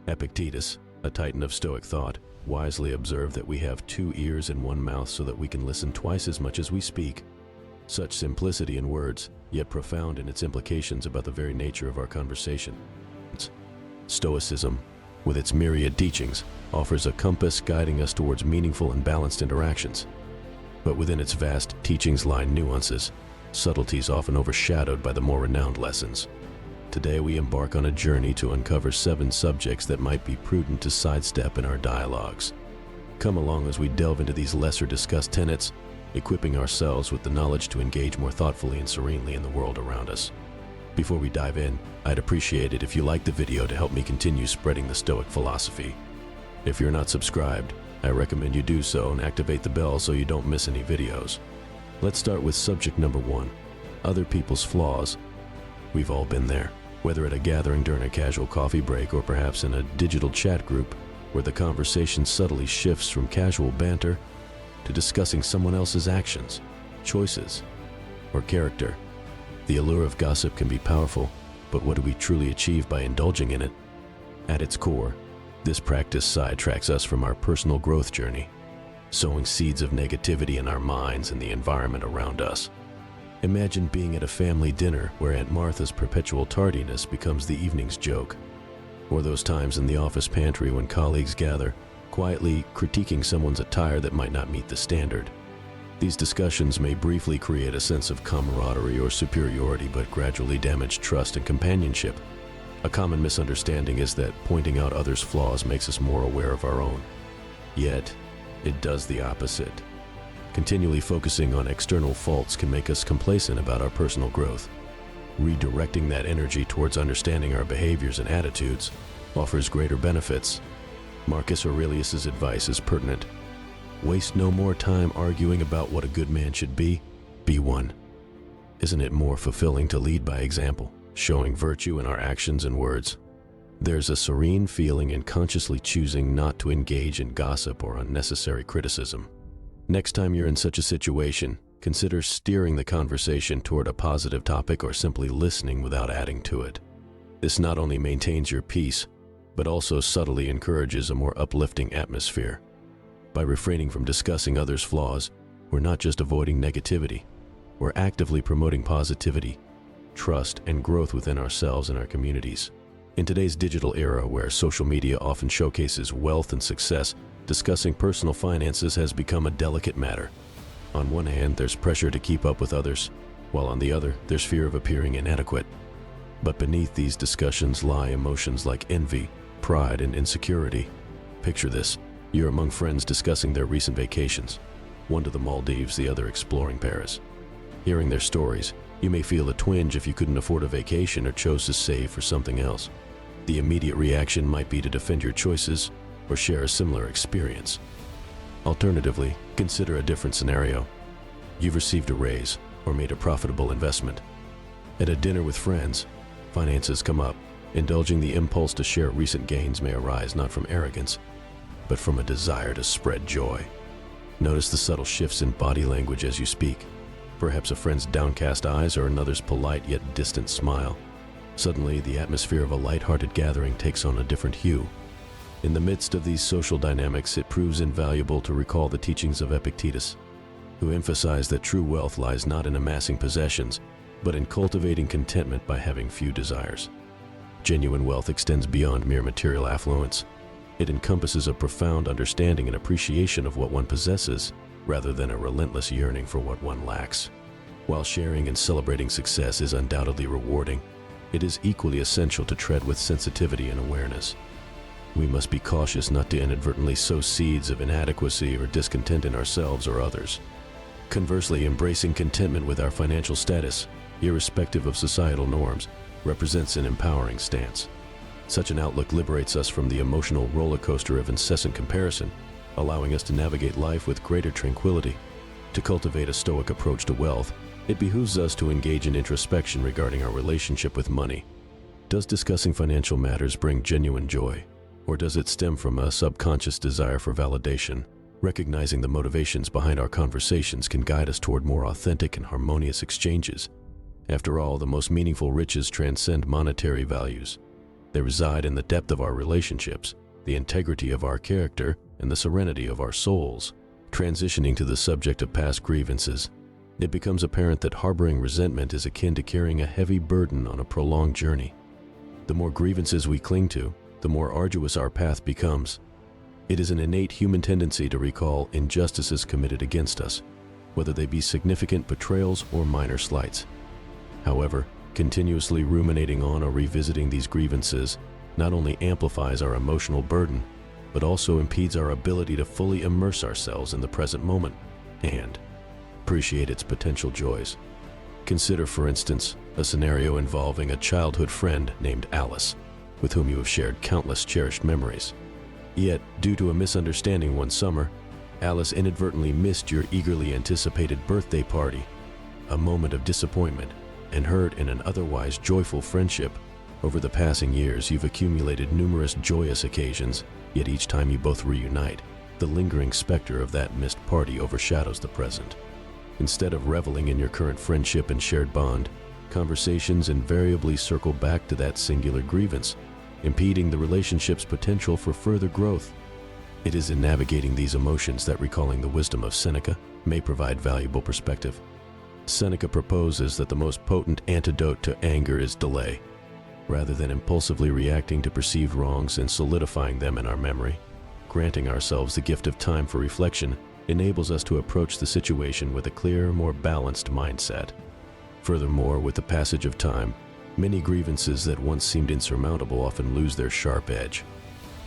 Epictetus, a titan of Stoic thought, wisely observed that we have 2 ears and 1 mouth so that we can listen twice as much as we speak. Such simplicity in words, yet profound in its implications about the very nature of our conversation. Stoicism, with its myriad teachings, offers a compass guiding us towards meaningful and balanced interactions. But within its vast teachings lie nuances, subtleties often overshadowed by the more renowned lessons. Today we embark on a journey to uncover 7 subjects that might be prudent to sidestep in our dialogues. Come along as we delve into these lesser discussed tenets, equipping ourselves with the knowledge to engage more thoughtfully and serenely in the world around us. Before we dive in, I'd appreciate it if you liked the video to help me continue spreading the Stoic philosophy. If you're not subscribed, I recommend you do so and activate the bell so you don't miss any videos. Let's start with subject number 1, other people's flaws. We've all been there, whether at a gathering during a casual coffee break or perhaps in a digital chat group where the conversation subtly shifts from casual banter to discussing someone else's actions, choices, or character. The allure of gossip can be powerful, but what do we truly achieve by indulging in it? At its core, this practice sidetracks us from our personal growth journey, sowing seeds of negativity in our minds and the environment around us. Imagine being at a family dinner where Aunt Martha's perpetual tardiness becomes the evening's joke, or those times in the office pantry when colleagues gather, quietly critiquing someone's attire that might not meet the standard. These discussions may briefly create a sense of camaraderie or superiority, but gradually damage trust and companionship. A common misunderstanding is that pointing out others' flaws makes us more aware of our own. Yet, it does the opposite. Continually focusing on external faults can make us complacent about our personal growth. Redirecting that energy towards understanding our behaviors and attitudes offers greater benefits. Marcus Aurelius's advice is pertinent. Waste no more time arguing about what a good man should be one. Isn't it more fulfilling to lead by example, showing virtue in our actions and words? There's a serene feeling in consciously choosing not to engage in gossip or unnecessary criticism. Next time you're in such a situation, consider steering the conversation toward a positive topic or simply listening without adding to it. This not only maintains your peace, but also subtly encourages a more uplifting atmosphere. By refraining from discussing others' flaws, we're not just avoiding negativity, we're actively promoting positivity, trust, and growth within ourselves and our communities. In today's digital era where social media often showcases wealth and success, discussing personal finances has become a delicate matter. On one hand, there's pressure to keep up with others, while on the other, there's fear of appearing inadequate. But beneath these discussions lie emotions like envy, pride, and insecurity. Picture this. You're among friends discussing their recent vacations, one to the Maldives, the other exploring Paris. Hearing their stories, you may feel a twinge if you couldn't afford a vacation or chose to save for something else. The immediate reaction might be to defend your choices or share a similar experience. Alternatively, consider a different scenario. You've received a raise or made a profitable investment. At a dinner with friends, finances come up. Indulging the impulse to share recent gains may arise not from arrogance, but from a desire to spread joy. Notice the subtle shifts in body language as you speak. Perhaps a friend's downcast eyes or another's polite yet distant smile. Suddenly, the atmosphere of a light-hearted gathering takes on a different hue. In the midst of these social dynamics, it proves invaluable to recall the teachings of Epictetus, who emphasized that true wealth lies not in amassing possessions, but in cultivating contentment by having few desires. Genuine wealth extends beyond mere material affluence. It encompasses a profound understanding and appreciation of what one possesses, rather than a relentless yearning for what one lacks. While sharing and celebrating success is undoubtedly rewarding, it is equally essential to tread with sensitivity and awareness. We must be cautious not to inadvertently sow seeds of inadequacy or discontent in ourselves or others. Conversely, embracing contentment with our financial status, irrespective of societal norms, represents an empowering stance. Such an outlook liberates us from the emotional roller coaster of incessant comparison, allowing us to navigate life with greater tranquility. To cultivate a Stoic approach to wealth, it behooves us to engage in introspection regarding our relationship with money. Does discussing financial matters bring genuine joy, or does it stem from a subconscious desire for validation? Recognizing the motivations behind our conversations can guide us toward more authentic and harmonious exchanges. After all, the most meaningful riches transcend monetary values. They reside in the depth of our relationships, the integrity of our character, and the serenity of our souls. Transitioning to the subject of past grievances, it becomes apparent that harboring resentment is akin to carrying a heavy burden on a prolonged journey. The more grievances we cling to, the more arduous our path becomes. It is an innate human tendency to recall injustices committed against us, whether they be significant betrayals or minor slights. However, continuously ruminating on or revisiting these grievances not only amplifies our emotional burden, but also impedes our ability to fully immerse ourselves in the present moment and appreciate its potential joys. Consider, for instance, a scenario involving a childhood friend named Alice, with whom you have shared countless cherished memories. Yet, due to a misunderstanding one summer, Alice inadvertently missed your eagerly anticipated birthday party, a moment of disappointment and hurt in an otherwise joyful friendship. Over the passing years, you've accumulated numerous joyous occasions, yet each time you both reunite, the lingering specter of that missed party overshadows the present. Instead of reveling in your current friendship and shared bond, conversations invariably circle back to that singular grievance, impeding the relationship's potential for further growth. It is in navigating these emotions that recalling the wisdom of Seneca may provide valuable perspective. Seneca proposes that the most potent antidote to anger is delay. Rather than impulsively reacting to perceived wrongs and solidifying them in our memory, granting ourselves the gift of time for reflection enables us to approach the situation with a clearer, more balanced mindset. Furthermore, with the passage of time, many grievances that once seemed insurmountable often lose their sharp edge.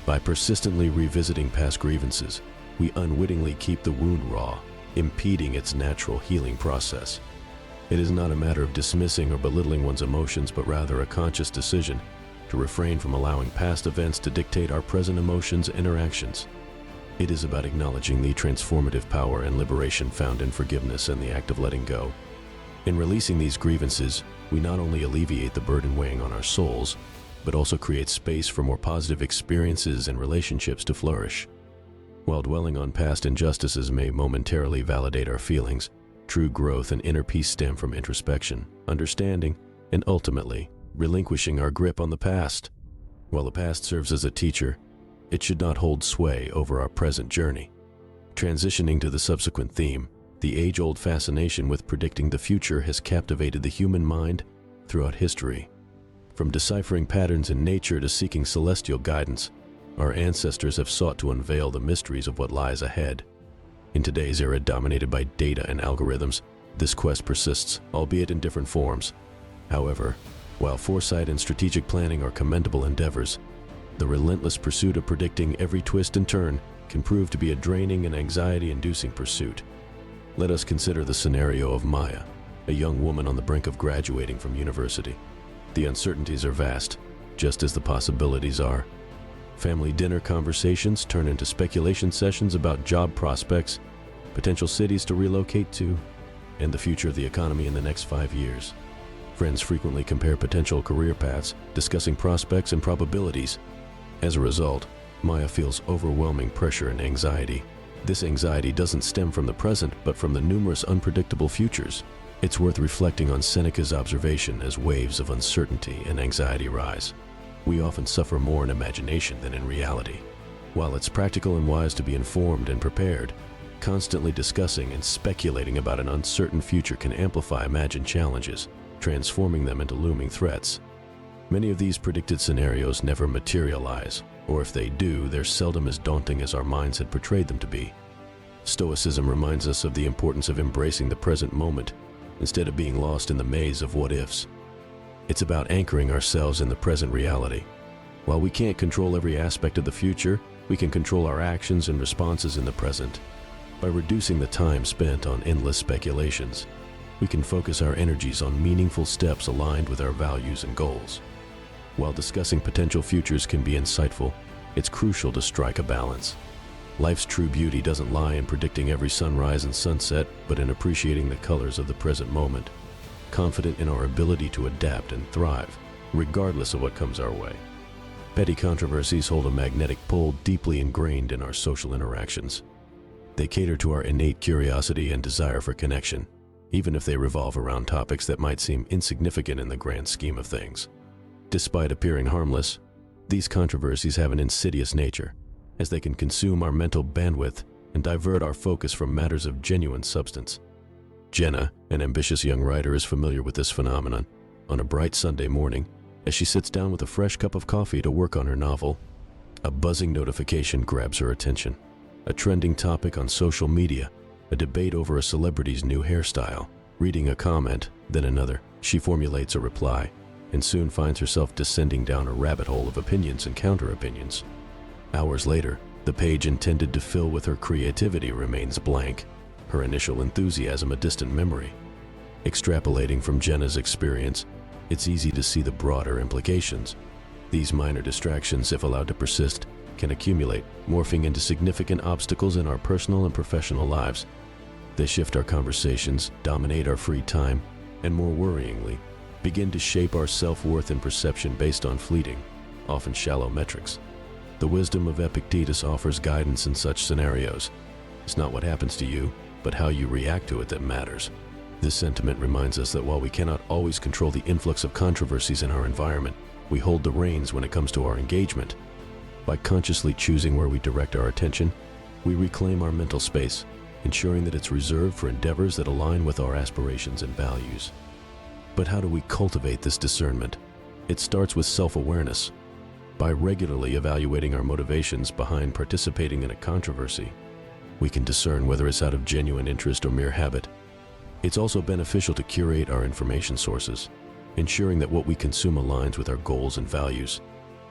By persistently revisiting past grievances, we unwittingly keep the wound raw, impeding its natural healing process. It is not a matter of dismissing or belittling one's emotions, but rather a conscious decision to refrain from allowing past events to dictate our present emotions and interactions. It is about acknowledging the transformative power and liberation found in forgiveness and the act of letting go. In releasing these grievances, we not only alleviate the burden weighing on our souls, but also create space for more positive experiences and relationships to flourish. While dwelling on past injustices may momentarily validate our feelings, true growth and inner peace stem from introspection, understanding, and ultimately, relinquishing our grip on the past. While the past serves as a teacher, it should not hold sway over our present journey. Transitioning to the subsequent theme, the age-old fascination with predicting the future has captivated the human mind throughout history. From deciphering patterns in nature to seeking celestial guidance, our ancestors have sought to unveil the mysteries of what lies ahead. In today's era dominated by data and algorithms, this quest persists, albeit in different forms. However, while foresight and strategic planning are commendable endeavors, the relentless pursuit of predicting every twist and turn can prove to be a draining and anxiety-inducing pursuit. Let us consider the scenario of Maya, a young woman on the brink of graduating from university. The uncertainties are vast, just as the possibilities are. Family dinner conversations turn into speculation sessions about job prospects, potential cities to relocate to, and the future of the economy in the next 5 years. Friends frequently compare potential career paths, discussing prospects and probabilities. As a result, Maya feels overwhelming pressure and anxiety. This anxiety doesn't stem from the present, but from the numerous unpredictable futures. It's worth reflecting on Seneca's observation as waves of uncertainty and anxiety rise. We often suffer more in imagination than in reality. While it's practical and wise to be informed and prepared, constantly discussing and speculating about an uncertain future can amplify imagined challenges, transforming them into looming threats. Many of these predicted scenarios never materialize, or if they do, they're seldom as daunting as our minds had portrayed them to be. Stoicism reminds us of the importance of embracing the present moment instead of being lost in the maze of what-ifs. It's about anchoring ourselves in the present reality. While we can't control every aspect of the future, we can control our actions and responses in the present. By reducing the time spent on endless speculations, we can focus our energies on meaningful steps aligned with our values and goals. While discussing potential futures can be insightful, it's crucial to strike a balance. Life's true beauty doesn't lie in predicting every sunrise and sunset, but in appreciating the colors of the present moment, confident in our ability to adapt and thrive, regardless of what comes our way. Petty controversies hold a magnetic pull deeply ingrained in our social interactions. They cater to our innate curiosity and desire for connection, even if they revolve around topics that might seem insignificant in the grand scheme of things. Despite appearing harmless, These controversies have an insidious nature, as they can consume our mental bandwidth and divert our focus from matters of genuine substance. Jenna, an ambitious young writer, is familiar with this phenomenon. On a bright Sunday morning, as she sits down with a fresh cup of coffee to work on her novel, a buzzing notification grabs her attention. A trending topic on social media, a debate over a celebrity's new hairstyle. Reading a comment, then another, she formulates a reply, and soon finds herself descending down a rabbit hole of opinions and counter-opinions. Hours later, the page intended to fill with her creativity remains blank, her initial enthusiasm a distant memory. Extrapolating from Jenna's experience, it's easy to see the broader implications. These minor distractions, if allowed to persist, can accumulate, morphing into significant obstacles in our personal and professional lives. They shift our conversations, dominate our free time, and more worryingly, begin to shape our self-worth and perception based on fleeting, often shallow metrics. The wisdom of Epictetus offers guidance in such scenarios. It's not what happens to you, but how you react to it that matters. This sentiment reminds us that while we cannot always control the influx of controversies in our environment, we hold the reins when it comes to our engagement. By consciously choosing where we direct our attention, we reclaim our mental space, ensuring that it's reserved for endeavors that align with our aspirations and values. But how do we cultivate this discernment? It starts with self-awareness. By regularly evaluating our motivations behind participating in a controversy, we can discern whether it's out of genuine interest or mere habit. It's also beneficial to curate our information sources, ensuring that what we consume aligns with our goals and values.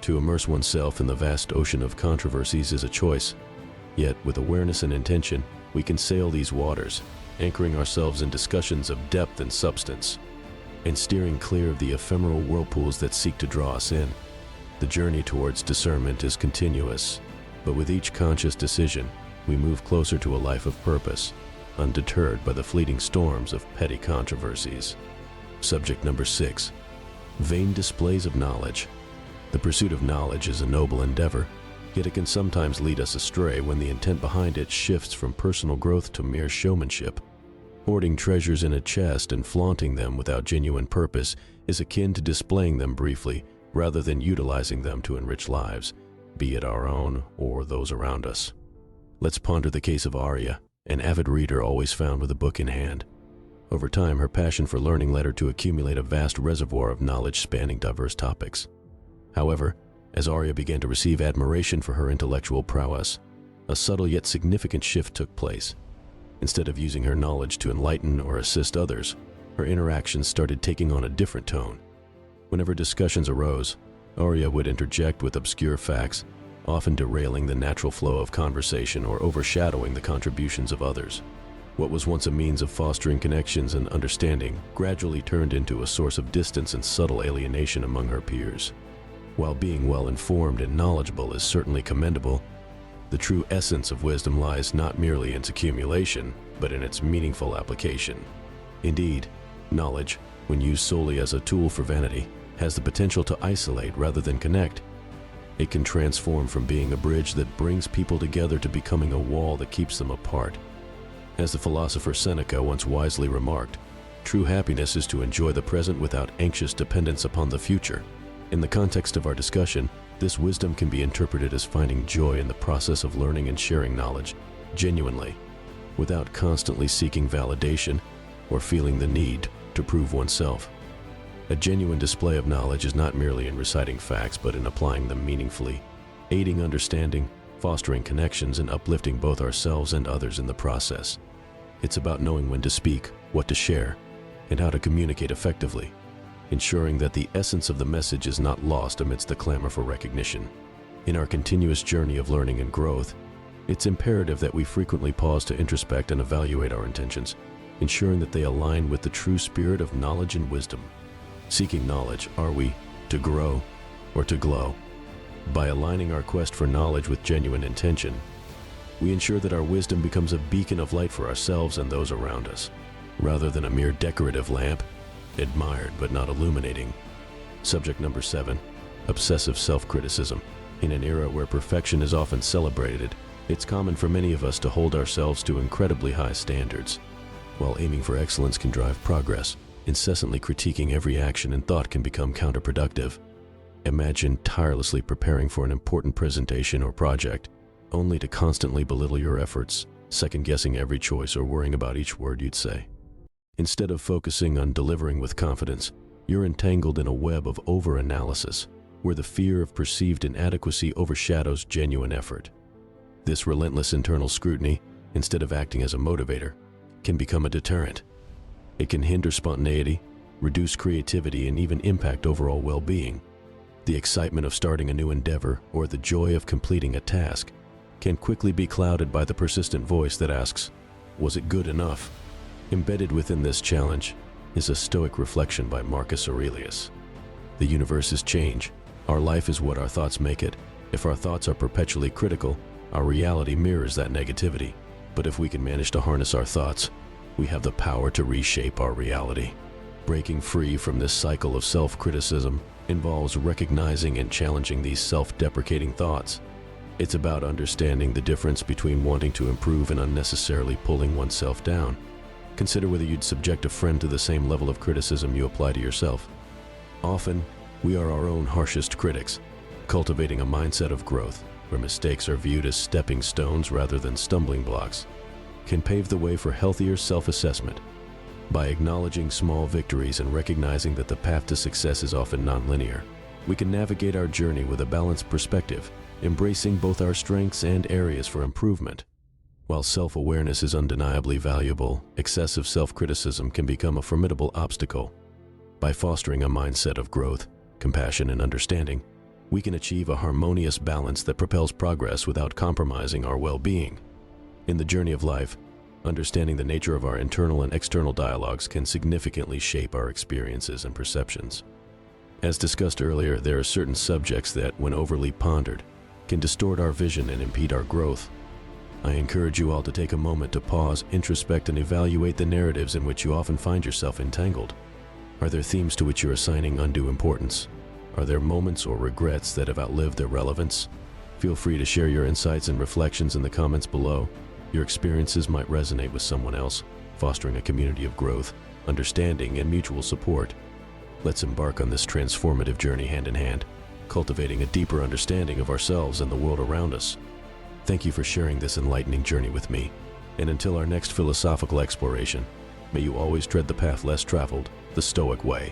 To immerse oneself in the vast ocean of controversies is a choice, yet with awareness and intention, we can sail these waters, anchoring ourselves in discussions of depth and substance, and steering clear of the ephemeral whirlpools that seek to draw us in. The journey towards discernment is continuous, but with each conscious decision, we move closer to a life of purpose, undeterred by the fleeting storms of petty controversies. Subject number 6. Vain displays of knowledge. The pursuit of knowledge is a noble endeavor, yet it can sometimes lead us astray when the intent behind it shifts from personal growth to mere showmanship. Hoarding treasures in a chest and flaunting them without genuine purpose is akin to displaying them briefly rather than utilizing them to enrich lives, be it our own or those around us. Let's ponder the case of Arya, an avid reader always found with a book in hand. Over time, her passion for learning led her to accumulate a vast reservoir of knowledge spanning diverse topics. However, as Arya began to receive admiration for her intellectual prowess, a subtle yet significant shift took place. Instead of using her knowledge to enlighten or assist others, her interactions started taking on a different tone. Whenever discussions arose, Arya would interject with obscure facts, often derailing the natural flow of conversation or overshadowing the contributions of others. What was once a means of fostering connections and understanding gradually turned into a source of distance and subtle alienation among her peers. While being well-informed and knowledgeable is certainly commendable, the true essence of wisdom lies not merely in its accumulation, but in its meaningful application. Indeed, knowledge, when used solely as a tool for vanity, has the potential to isolate rather than connect. It can transform from being a bridge that brings people together to becoming a wall that keeps them apart. As the philosopher Seneca once wisely remarked, true happiness is to enjoy the present without anxious dependence upon the future. In the context of our discussion, this wisdom can be interpreted as finding joy in the process of learning and sharing knowledge, genuinely, without constantly seeking validation or feeling the need to prove oneself. A genuine display of knowledge is not merely in reciting facts, but in applying them meaningfully, aiding understanding, fostering connections, and uplifting both ourselves and others in the process. It's about knowing when to speak, what to share, and how to communicate effectively, ensuring that the essence of the message is not lost amidst the clamor for recognition. In our continuous journey of learning and growth, it's imperative that we frequently pause to introspect and evaluate our intentions, ensuring that they align with the true spirit of knowledge and wisdom. Seeking knowledge, are we to grow or to glow? By aligning our quest for knowledge with genuine intention, we ensure that our wisdom becomes a beacon of light for ourselves and those around us, rather than a mere decorative lamp, admired but not illuminating. Subject number 7, obsessive self-criticism. In an era where perfection is often celebrated, it's common for many of us to hold ourselves to incredibly high standards. While aiming for excellence can drive progress, incessantly critiquing every action and thought can become counterproductive. Imagine tirelessly preparing for an important presentation or project, only to constantly belittle your efforts, second-guessing every choice or worrying about each word you'd say. Instead of focusing on delivering with confidence, you're entangled in a web of over-analysis, where the fear of perceived inadequacy overshadows genuine effort. This relentless internal scrutiny, instead of acting as a motivator, can become a deterrent. It can hinder spontaneity, reduce creativity, and even impact overall well-being. The excitement of starting a new endeavor or the joy of completing a task can quickly be clouded by the persistent voice that asks, "Was it good enough?" Embedded within this challenge is a Stoic reflection by Marcus Aurelius. The universe is change. Our life is what our thoughts make it. If our thoughts are perpetually critical, our reality mirrors that negativity. But if we can manage to harness our thoughts, we have the power to reshape our reality. Breaking free from this cycle of self-criticism involves recognizing and challenging these self-deprecating thoughts. It's about understanding the difference between wanting to improve and unnecessarily pulling oneself down. Consider whether you'd subject a friend to the same level of criticism you apply to yourself. Often, we are our own harshest critics. Cultivating a mindset of growth, where mistakes are viewed as stepping stones rather than stumbling blocks, can pave the way for healthier self-assessment. By acknowledging small victories and recognizing that the path to success is often nonlinear, we can navigate our journey with a balanced perspective, embracing both our strengths and areas for improvement. While self-awareness is undeniably valuable, excessive self-criticism can become a formidable obstacle. By fostering a mindset of growth, compassion, and understanding, we can achieve a harmonious balance that propels progress without compromising our well-being. In the journey of life, understanding the nature of our internal and external dialogues can significantly shape our experiences and perceptions. As discussed earlier, there are certain subjects that, when overly pondered, can distort our vision and impede our growth. I encourage you all to take a moment to pause, introspect, and evaluate the narratives in which you often find yourself entangled. Are there themes to which you're assigning undue importance? Are there moments or regrets that have outlived their relevance? Feel free to share your insights and reflections in the comments below. Your experiences might resonate with someone else, fostering a community of growth, understanding, and mutual support. Let's embark on this transformative journey hand in hand, cultivating a deeper understanding of ourselves and the world around us. Thank you for sharing this enlightening journey with me. And until our next philosophical exploration, may you always tread the path less traveled, the Stoic way.